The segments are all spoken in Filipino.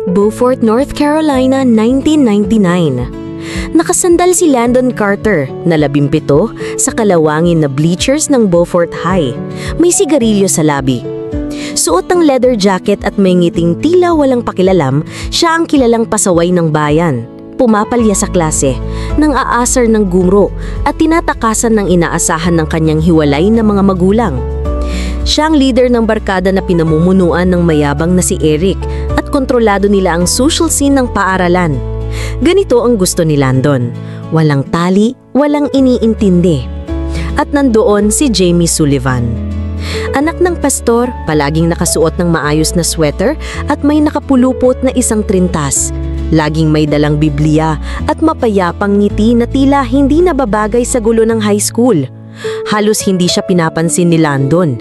Beaufort, North Carolina, 1999. Nakasandal si Landon Carter na 17 sa kalawangin na bleachers ng Beaufort High. May sigarilyo sa labi. Suot ang leather jacket at may ngiting tila walang pakilalam, siya ang kilalang pasaway ng bayan. Pumapalya sa klase, nang aasar ng guro at tinatakasan ng inaasahan ng kanyang hiwalay na mga magulang. Siya ang leader ng barkada na pinamumunuan ng mayabang na si Eric at kontrolado nila ang social scene ng paaralan. Ganito ang gusto ni Landon. Walang tali, walang iniintindi. At nandoon si Jamie Sullivan. Anak ng pastor, palaging nakasuot ng maayos na sweater at may nakapulupot na isang trintas. Laging may dalang Biblia at mapayapang ngiti na tila hindi nababagay sa gulo ng high school. Halos hindi siya pinapansin ni Landon,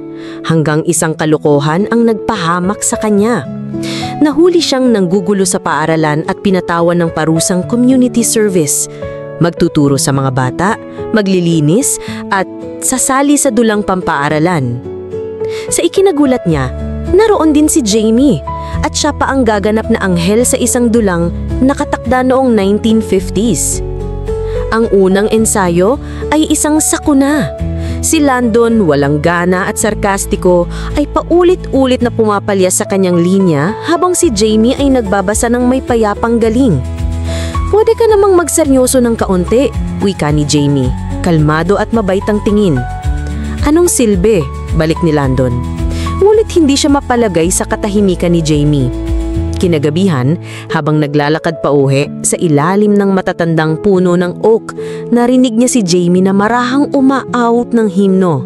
hanggang isang kalokohan ang nagpahamak sa kanya. Nahuli siyang nanggugulo sa paaralan at pinatawan ng parusang community service. Magtuturo sa mga bata, maglilinis at sasali sa dulang pampaaralan. Sa ikinagulat niya, naroon din si Jamie at siya pa ang gaganap na anghel sa isang dulang nakatakda noong 1950s. Ang unang ensayo ay isang sakuna. Si Landon, walang gana at sarkastiko, ay paulit-ulit na pumapalya sa kanyang linya habang si Jamie ay nagbabasa ng may payapang galing. "Pwede ka namang magseryoso ng kaunti," wika ni Jamie, kalmado at mabait ang tingin. "Anong silbi?" balik ni Landon. Ngunit hindi siya mapalagay sa katahimikan ni Jamie. Kinagabihan, habang naglalakad pauwi sa ilalim ng matatandang puno ng oak, narinig niya si Jamie na marahang umaawit ng himno.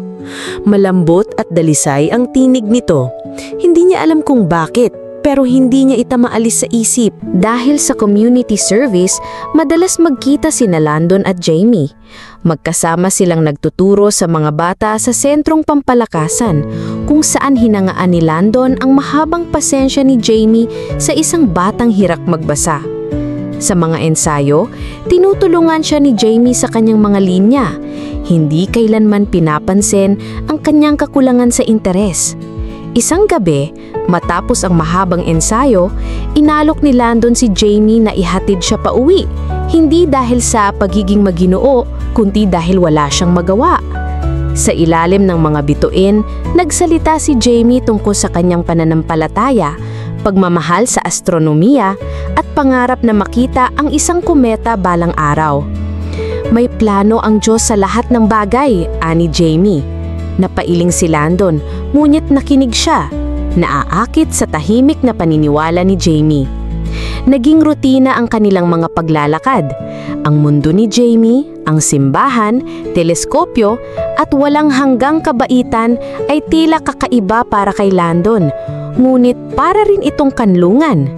Malambot at dalisay ang tinig nito. Hindi niya alam kung bakit, pero hindi niya ito maalis sa isip. Dahil sa community service, madalas magkita sina Landon at Jamie. Magkasama silang nagtuturo sa mga bata sa sentrong pampalakasan, kung saan hinangaan ni Landon ang mahabang pasensya ni Jamie sa isang batang hirap magbasa. Sa mga ensayo, tinutulungan siya ni Jamie sa kanyang mga linya. Hindi kailanman pinapansin ang kanyang kakulangan sa interes. Isang gabi, matapos ang mahabang ensayo, inalok ni Landon si Jamie na ihatid siya pauwi. Hindi dahil sa pagiging maginoo, kundi dahil wala siyang magawa. Sa ilalim ng mga bituin, nagsalita si Jamie tungkol sa kanyang pananampalataya, pagmamahal sa astronomiya, at pangarap na makita ang isang kometa balang araw. "May plano ang Diyos sa lahat ng bagay," ani Jamie. Napailing si Landon, ngunit nakinig siya, naaakit sa tahimik na paniniwala ni Jamie. Naging rutina ang kanilang mga paglalakad. Ang mundo ni Jamie, ang simbahan, teleskopyo, at walang hanggang kabaitan ay tila kakaiba para kay Landon, ngunit para rin itong kanlungan.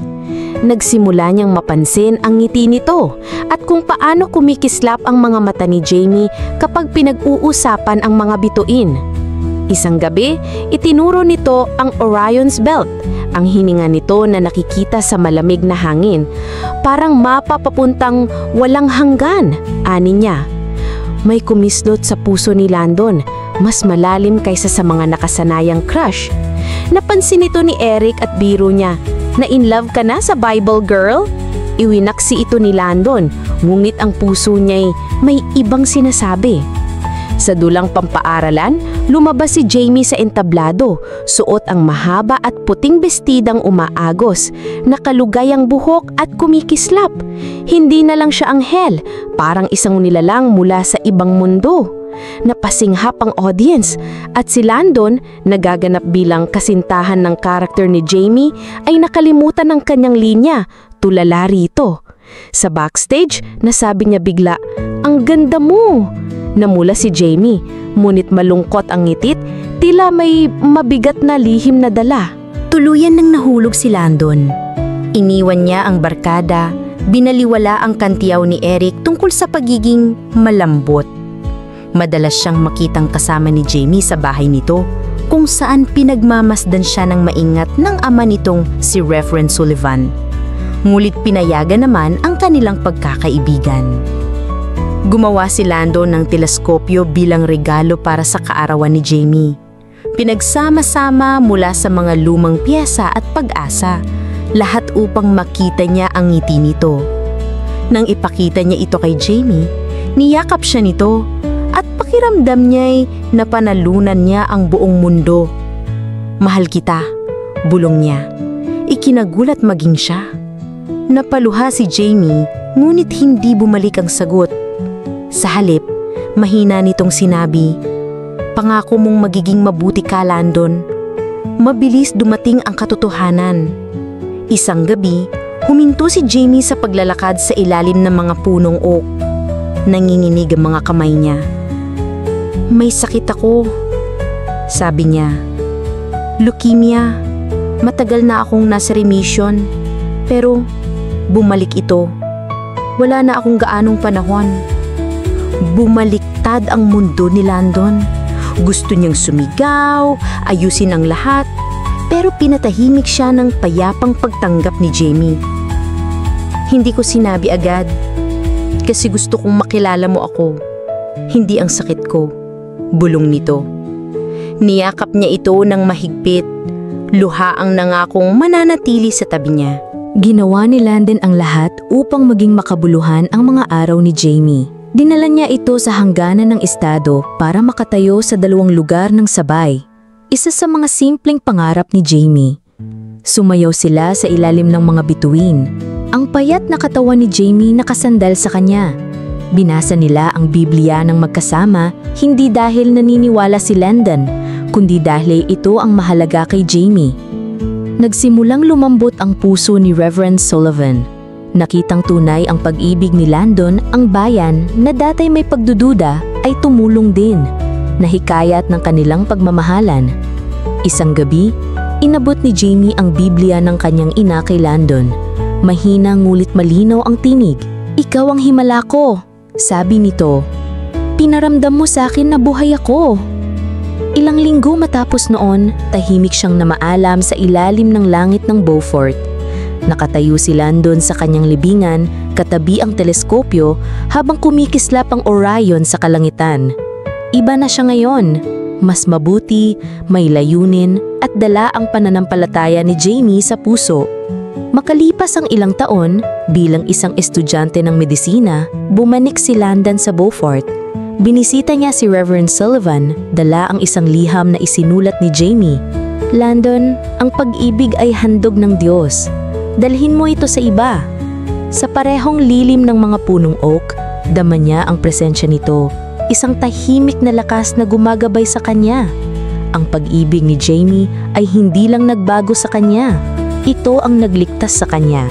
Nagsimula niyang mapansin ang ngiti nito at kung paano kumikislap ang mga mata ni Jamie kapag pinag-uusapan ang mga bituin. Isang gabi, itinuro nito ang Orion's Belt, ang hininga nito na nakikita sa malamig na hangin. Parang mapa papuntang walang hanggan, ani niya. May kumislot sa puso ni Landon, mas malalim kaysa sa mga nakasanayang crush. Napansin ito ni Eric at biro niya, "Na in love ka na sa Bible girl?" Iwinaksi ito ni Landon, ngunit ang puso niya'y may ibang sinasabi. Sa dulang pampaaralan, lumabas si Jamie sa entablado, suot ang mahaba at puting bestidang umaagos, nakalugay ang buhok at kumikislap. Hindi na lang siya anghel, parang isang nilalang mula sa ibang mundo. Napasinghap ang audience at si Landon, nagaganap bilang kasintahan ng karakter ni Jamie, ay nakalimutan ng kanyang linya, tulala rito. Sa backstage, nasabi niya bigla, "Ang ganda mo!" Namula si Jamie, ngunit malungkot ang ngitit, tila may mabigat na lihim na dala. Tuluyan nang nahulog si Landon. Iniwan niya ang barkada, binaliwala ang kantiyaw ni Eric tungkol sa pagiging malambot. Madalas siyang makitang kasama ni Jamie sa bahay nito, kung saan pinagmamasdan siya ng maingat ng ama nitong si Reverend Sullivan. Ngulit pinayagan naman ang kanilang pagkakaibigan. Gumawa si Landon ng teleskopyo bilang regalo para sa kaarawan ni Jamie. Pinagsama-sama mula sa mga lumang piyesa at pag-asa. lahat upang makita niya ang ngiti nito. Nang ipakita niya ito kay Jamie, niyakap siya nito at pakiramdam niya'y napanalunan niya ang buong mundo. "Mahal kita," bulong niya. Ikinagulat maging siya. Napaluha si Jamie, ngunit hindi bumalik ang sagot. Sa halip, mahina nitong sinabi, "Pangako mong magiging mabuti ka, Landon." Mabilis dumating ang katotohanan. Isang gabi, huminto si Jamie sa paglalakad sa ilalim ng mga punong oak. Nanginginig ang mga kamay niya. "May sakit ako," sabi niya. "Leukemia. Matagal na akong nasa remission. Pero bumalik ito. Wala na akong gaanong panahon." Bumaliktad ang mundo ni Landon. Gusto niyang sumigaw, ayusin ang lahat, pero pinatahimik siya ng payapang pagtanggap ni Jamie. "Hindi ko sinabi agad kasi gusto kong makilala mo ako, hindi ang sakit ko," bulong nito. Niyakap niya ito ng mahigpit, luha ang nangakong mananatili sa tabi niya. Ginawa ni Landon ang lahat upang maging makabuluhan ang mga araw ni Jamie. Dinala niya ito sa hangganan ng estado para makatayo sa 2 lugar ng sabay. Isa sa mga simpleng pangarap ni Jamie. Sumayaw sila sa ilalim ng mga bituin. Ang payat na katawan ni Jamie nakasandal sa kanya. Binasa nila ang Biblia ng magkasama, hindi dahil naniniwala si Landon, kundi dahil ito ang mahalaga kay Jamie. Nagsimulang lumambot ang puso ni Reverend Sullivan. Nakitang tunay ang pag-ibig ni Landon, ang bayan na datay may pagdududa ay tumulong din. Nahikayat ng kanilang pagmamahalan. Isang gabi, inabot ni Jamie ang Biblia ng kanyang ina kay Landon. Mahina ngulit malinaw ang tinig. "Ikaw ang himala ko," sabi nito. "Pinaramdam mo sa akin na buhay ako." Ilang linggo matapos noon, tahimik siyang namaalam sa ilalim ng langit ng Beaufort. Nakatayo si Landon sa kanyang libingan, katabi ang teleskopyo habang kumikislap ang Orion sa kalangitan. Iba na siya ngayon, mas mabuti, may layunin at dala ang pananampalataya ni Jamie sa puso. Makalipas ang ilang taon, bilang isang estudyante ng medisina, bumalik si Landon sa Beaufort. Binisita niya si Reverend Sullivan, dala ang isang liham na isinulat ni Jamie. "Landon, ang pag-ibig ay handog ng Diyos. Dalhin mo ito sa iba." Sa parehong lilim ng mga punong oak, dama niya ang presensya nito, isang tahimik na lakas na gumagabay sa kanya. Ang pag-ibig ni Jamie ay hindi lang nagbago sa kanya, ito ang nagligtas sa kanya.